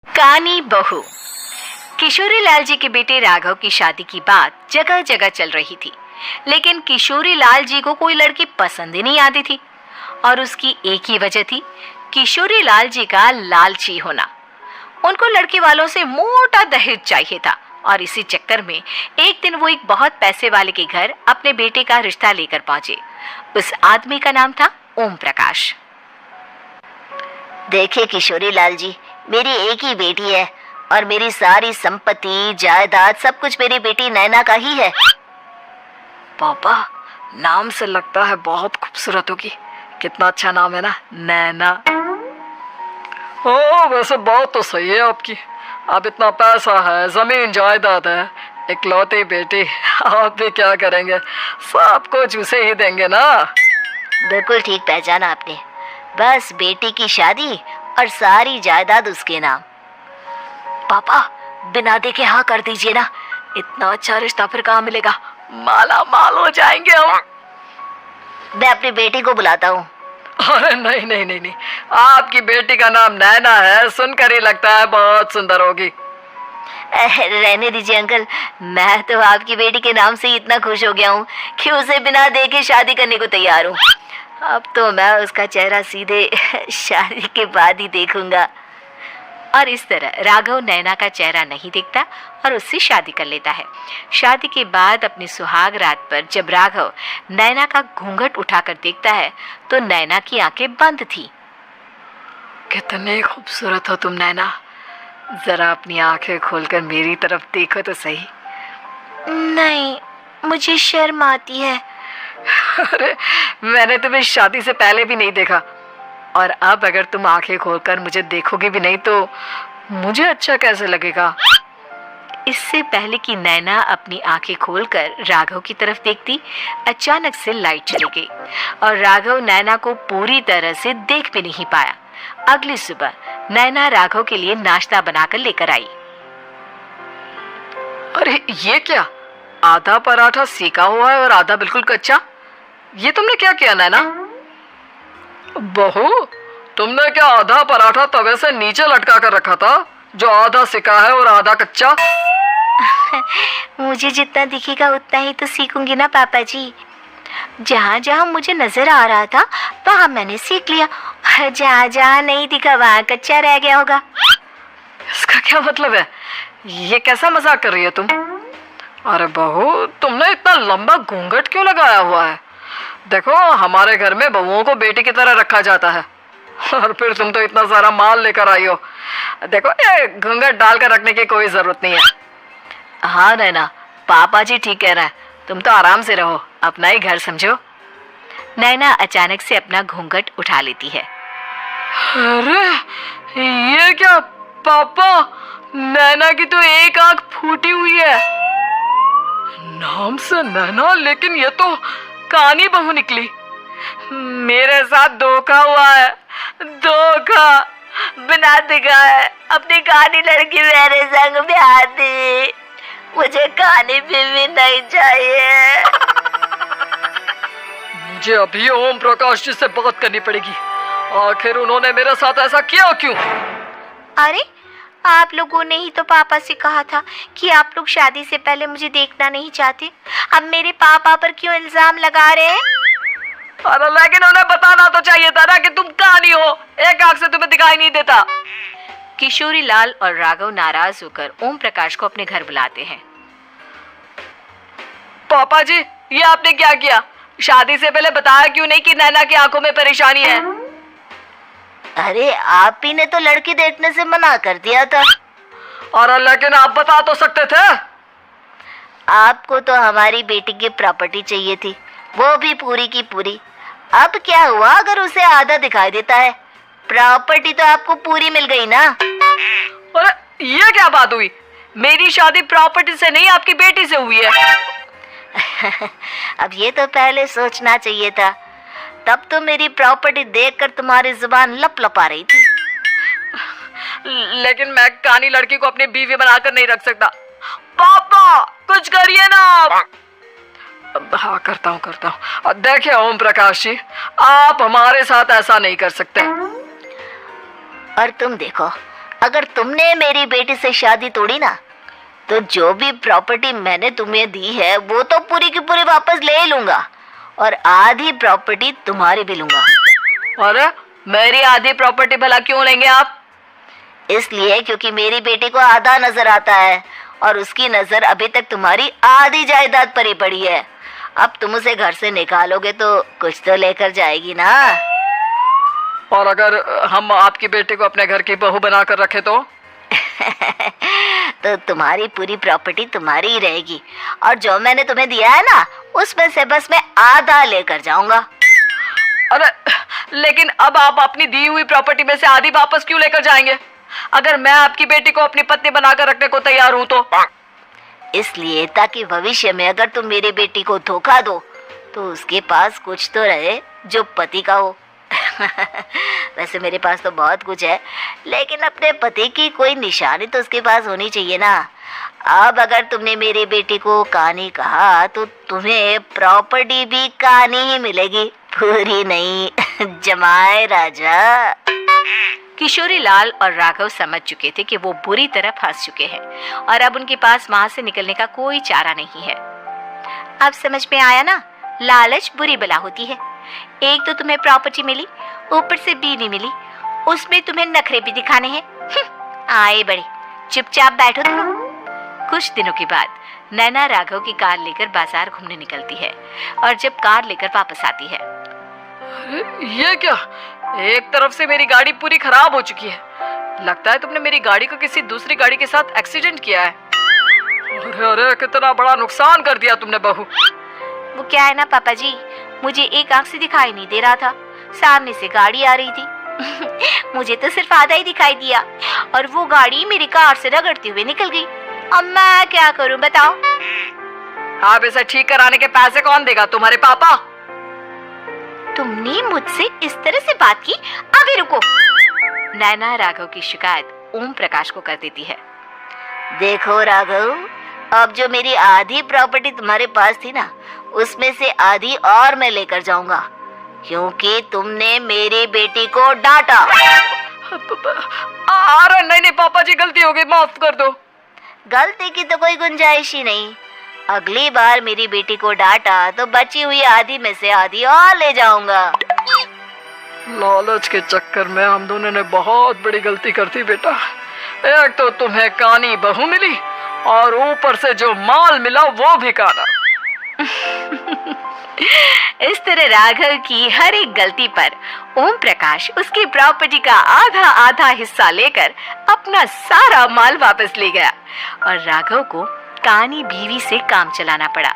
कानी बहू। किशोरी लाल जी के बेटे राघव की शादी की बात जगह जगह चल रही थी, लेकिन किशोरी लाल जी को कोई लड़की पसंद ही नहीं आती थी। और उसकी एक ही वजह थी, किशोरी लाल जी का लालची होना। उनको लड़के वालों से मोटा दहेज चाहिए था और इसी चक्कर में एक दिन वो एक बहुत पैसे वाले के घर अपने बेटे का रिश्ता लेकर पहुंचे। उस आदमी का नाम था ओम प्रकाश। देखिए किशोरी लाल जी, मेरी एक ही बेटी है और मेरी सारी संपत्ति जायदाद सब कुछ मेरी बेटी नैना का ही है। पापा, नाम से लगता है बहुत खूबसूरत होगी। कितना अच्छा नाम है ना, नैना। ओ, वैसे बात तो सही है आपकी। अब इतना पैसा है, जमीन जायदाद है, इकलौती बेटी, आप भी क्या करेंगे? सब कुछ उसे ही देंगे ना। बिल्कुल ठीक पहचाना आपने। बस बेटी की शादी और सारी जायदाद उसके नाम। पापा, बिना देखे हाँ कर दीजिए ना। इतना अच्छा रिश्ता फिर कहाँ मिलेगा? माला माल हो जाएंगे हम। मैं अपनी बेटी को बुलाता हूँ। अरे नहीं नहीं नहीं नहीं, आपकी बेटी का नाम नैना है, सुनकर ही लगता है बहुत सुंदर होगी। रहने दीजिए अंकल, मैं तो आपकी बेटी के नाम से ही इतना खुश हो गया हूँ कि उसे बिना देखे शादी करने को तैयार हूँ। अब तो मैं उसका चेहरा सीधे शादी के बाद ही देखूंगा। और इस तरह राघव नैना का चेहरा नहीं देखता और उससे शादी कर लेता है। शादी के बाद अपनी सुहाग रात पर जब राघव नैना का घूंघट उठाकर देखता है तो नैना की आंखें बंद थी। कितनी खूबसूरत हो तुम नैना, जरा अपनी आंखें खोलकर मेरी तरफ देखो तो सही। नहीं, मुझे शर्म आती है। अरे, मैंने तुम्हें शादी से पहले भी नहीं देखा और अब अगर तुम आंखें खोलकर मुझे देखोगे भी नहीं तो मुझे अच्छा कैसे लगेगा? इससे पहले कि नैना अपनी आंखें खोलकर राघव की तरफ देखती, अचानक से लाइट चली गई और राघव नैना को पूरी तरह से देख भी नहीं पाया। अगली सुबह नैना राघव के लिए नाश्ता बनाकर लेकर आई। अरे ये क्या, आधा पराठा सेका हुआ है और आधा बिल्कुल कच्चा। ये तुमने क्या किया नैना? बहू, तुमने क्या आधा पराठा तवे से नीचे लटका कर रखा था जो आधा सेका है और आधा कच्चा? मुझे जितना दिखेगा उतना ही तो सीखूंगी ना पापा जी। जहाँ जहाँ मुझे नजर आ रहा था वहाँ मैंने सीख लिया, जहाँ जहाँ नहीं दिखा वहाँ कच्चा रह गया होगा। इसका क्या मतलब है? ये कैसा मजाक कर रही है तुम? अरे बहू, तुमने इतना लंबा घूंघट क्यों लगाया हुआ है? देखो, हमारे घर में बहुओं को बेटी की तरह रखा जाता है और फिर तुम तो इतना सारा माल लेकर आई हो। देखो, ये घूंघट डालकर रखने की कोई जरूरत नहीं है। हाँ नैना, पापा जी ठीक कह रहे हैं, तुम तो आराम से रहो, अपना ही घर समझो। नैना अचानक से अपना घूंघट उठा लेती है। अरे ये क्या पापा, नैना की तो एक आंख फूटी हुई है। नाम से नैना, लेकिन ये तो कानी बहू निकली। मेरे साथ धोखा हुआ है, धोखा। बिना दिखाए अपनी कानी लड़की मेरे संग ब्याह दी। मुझे कानी बीवी नहीं चाहिए। मुझे अभी ओम प्रकाश जी से बात करनी पड़ेगी। आखिर उन्होंने मेरे साथ ऐसा किया क्यों? अरे, आप लोगों ने ही तो पापा से कहा था कि आप लोग शादी से पहले मुझे देखना नहीं चाहते। अब मेरे पापा पर क्यों इल्जाम लगा रहे हैं? अरे लेकिन उन्हें बताना तो चाहिए था ना कि तुम कहानी हो, एक आंख से तुम्हें दिखाई नहीं देता। किशोरी लाल और राघव नाराज होकर ओम प्रकाश को अपने घर बुलाते हैं। पापा जी, ये आपने क्या किया? शादी से पहले बताया क्यों नहीं कि नैना की आंखों में परेशानी है? अरे, आप ही ने तो लड़की देखने से मना कर दिया था। और लेकिन आप बता तो सकते थे। आपको तो हमारी बेटी की प्रॉपर्टी चाहिए थी, वो भी पूरी की पूरी। अब क्या हुआ अगर उसे आधा दिखाई देता है? प्रॉपर्टी तो आपको पूरी मिल गई ना। अरे ये क्या बात हुई? मेरी शादी प्रॉपर्टी से नहीं, आपकी बेटी से हुई है। अब ये तो पहले सोचना चाहिए था। तब तो मेरी प्रॉपर्टी देखकर तुम्हारी जुबान लप लपा रही थी। लेकिन मैं कानी लड़की को अपनी बीवी बनाकर नहीं रख सकता। पापा, कुछ करिए ना आप। हाँ, करता हूँ। देखिए ओम प्रकाश जी, आप हमारे साथ ऐसा नहीं कर सकते। और तुम देखो, अगर तुमने मेरी बेटी से शादी तोड़ी ना, तो जो भी प्रॉपर्टी मैंने तुम्हें दी है वो तो पूरी की पूरी वापस ले लूंगा, और आधी प्रॉपर्टी तुम्हारी भी लूंगा। अरे मेरी आधी प्रॉपर्टी भला क्यों लेंगे आप? इसलिए क्योंकि मेरी बेटी को आधा नजर आता है और उसकी नजर अभी तक तुम्हारी आधी जायदाद पर ही पड़ी है। अब तुम उसे घर से निकालोगे तो कुछ तो लेकर जाएगी ना। और अगर हम आपकी बेटी को अपने घर की बहू बनाकर रखे तो? तो तुम्हारी पूरी प्रॉपर्टी तुम्हारी ही रहेगी, और जो मैंने तुम्हें दिया है ना, उसमें से बस मैं आधा लेकर जाऊंगा। अरे लेकिन अब आप अपनी दी हुई प्रॉपर्टी में से आधी वापस क्यों लेकर जाएंगे? अगर मैं आपकी बेटी को अपनी पत्नी बनाकर रखने को तैयार हूं तो? इसलिए ताकि भविष्य में अगर तुम मेरी बेटी को धोखा दो तो उसके पास कुछ तो रहे जो पति का हो। वैसे मेरे पास तो बहुत कुछ है, लेकिन अपने पति की कोई निशानी तो उसके पास होनी चाहिए ना। अब अगर तुमने मेरी बेटी को कहानी कहा तो तुम्हें प्रॉपर्टी भी कहानी ही मिलेगी, पूरी नहीं। जमाए राजा। किशोरी लाल और राघव समझ चुके थे कि वो बुरी तरह फंस चुके हैं और अब उनके पास वहां से निकलने का कोई चारा नहीं है। अब समझ में आया ना, लालच बुरी बला होती है। एक तो तुम्हें प्रॉपर्टी मिली, ऊपर से बीवी मिली, उसमें तुम्हें नखरे भी दिखाने हैं। आए बड़े, चुपचाप बैठो तुम। कुछ दिनों के बाद नैना राघव की कार लेकर बाजार घूमने निकलती है और जब कार लेकर वापस आती है, ये क्या? एक तरफ से मेरी गाड़ी पूरी खराब हो चुकी है। लगता है तुमने मेरी गाड़ी को किसी दूसरी गाड़ी के साथ एक्सीडेंट किया है। अरे अरे कितना बड़ा नुकसान कर दिया तुमने बहू। वो क्या है ना पापा जी, मुझे एक आंख से दिखाई नहीं दे रहा था, सामने से गाड़ी आ रही थी। मुझे तो सिर्फ आधा ही दिखाई दिया और वो गाड़ी मेरी कार से रगड़ते हुए निकल गई। अब मैं क्या करूं बताओ? आप इसे ठीक कराने के पैसे कौन देगा? तुम्हारे पापा। तुमने मुझसे इस तरह से बात की? अभी रुको। नैना राघव की शिकायत ओम प्रकाश को कर देती है। देखो राघव, अब जो मेरी आधी प्रॉपर्टी तुम्हारे पास थी ना, उसमें से आधी और मैं लेकर जाऊंगा, क्योंकि तुमने मेरी बेटी को डांटा। अरे नहीं पापा जी, गलती हो गई, माफ कर दो। गलती की तो कोई गुंजाइश ही नहीं। अगली बार मेरी बेटी को डांटा तो बची हुई आधी में से आधी और ले जाऊंगा। लालच के चक्कर में हम दोनों ने बहुत बड़ी गलती कर दी बेटा। एक तो तुम्हें कानी बहू मिली और ऊपर से जो माल मिला वो भी काना। इस तरह राघव की हर एक गलती पर ओम प्रकाश उसकी प्रॉपर्टी का आधा आधा हिस्सा लेकर अपना सारा माल वापस ले गया और राघव को कानी बीवी से काम चलाना पड़ा।